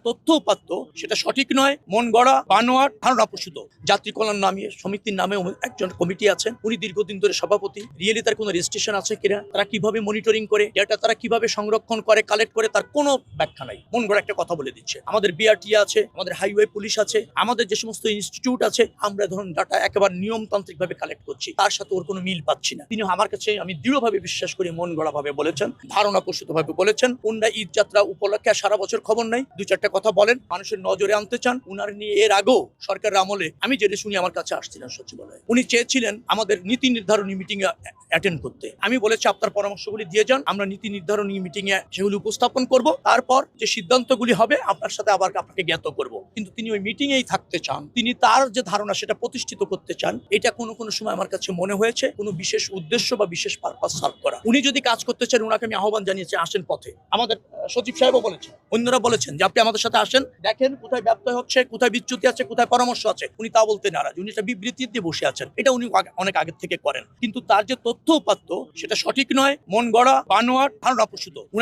তথ্য উপাত্ত সেটা সঠিক নয়, মন গড়া, বানোয়াট, ধারণাপ্রসূত। যাত্রী কল্যাণ নামে সমিতির নামে একজন কমিটি আছেন, উনি দীর্ঘদিন ধরে সভাপতি। রিয়েলি তার কোনো রেজিস্ট্রেশন আছে কিনা, তারা কিভাবে মনিটরিং করে, ডেটা তারা কিভাবে সংরক্ষণ করে, কালেক্ট করে, তার কোনো ব্যাখ্যা নাই। মন গড়া একটা কথা বলে দিচ্ছে। আমাদের বিআরটি আছে, আমাদের হাইওয়ে পুলিশ আছে, আমাদের যে সমস্ত ইনস্টিটিউট আছে, আমরা ধরুন ডাটা একেবারে নিয়মতান্ত্রিক ভাবে কালেক্ট করছি, তার সাথে ওর কোনো মিল পাচ্ছি না। তিনি আমার কাছে, আমি দৃঢ়ভাবে বিশ্বাস করি, মন গড়া ভাবে বলেছেন, ধারণা প্রসূত ভাবে বলেছেন। উনারা ঈদ যাত্রা উপলক্ষে সারা বছর খবর নাই, দু চারটা কথা বলেন, মানুষের নজরে আনতে চান। উনার নিয়ে এর আগেও সরকারের আমলে আমি যেটা শুনি, আমার কাছে আসছিলেন সচিবালয়ে, উনি চেয়েছিলেন আমাদের নীতি নির্ধারণী মিটিং এ অ্যাটেন্ড করতে। আমি বলেছি আপনার পরামর্শগুলি দিয়ে যান, আমরা নীতি নির্ধারণী মিটিং এ সেগুলি উপস্থাপন করব, তারপর যে সিদ্ধান্তগুলি হবে আপনার সাথে আবার আপনাকে জ্ঞাত করব। কিন্তু তিনি ওই মিটিং এই থাকতে চান, তিনি তার যে ধারণা সেটা প্রতিষ্ঠিত করতে চান। এটা কোনো কোনো সময় আমার কাছে মনে হয়েছে কোনো বিশেষ উদ্দেশ্য বা বিশেষ পারপাস সার্ভ করা। উনি যদি কাজ করতে চান, ওনাকে আমি আহ্বান জানিয়েছি, আসেন পথে। আমাদের সচিব সাহেবও বলেছেন, অন্যরা বলেছেন যে আপনি আমাদের সাথে আসেন, দেখেন কোথায় ব্যত্যয় হচ্ছে, কোথায় বিচ্যুতি আছে, কোথায় পরামর্শ আছে। উনি তা বলতে নারাজ, উনি একটা বিবৃতি দিয়ে বসে আছেন। এটা উনি অনেক আগে থেকে করেন, কিন্তু তার যে তথ্য উপাত্ত সেটা সঠিক নয়, মন গড়া, বানোয়াট, ধারণাপ্রসূত।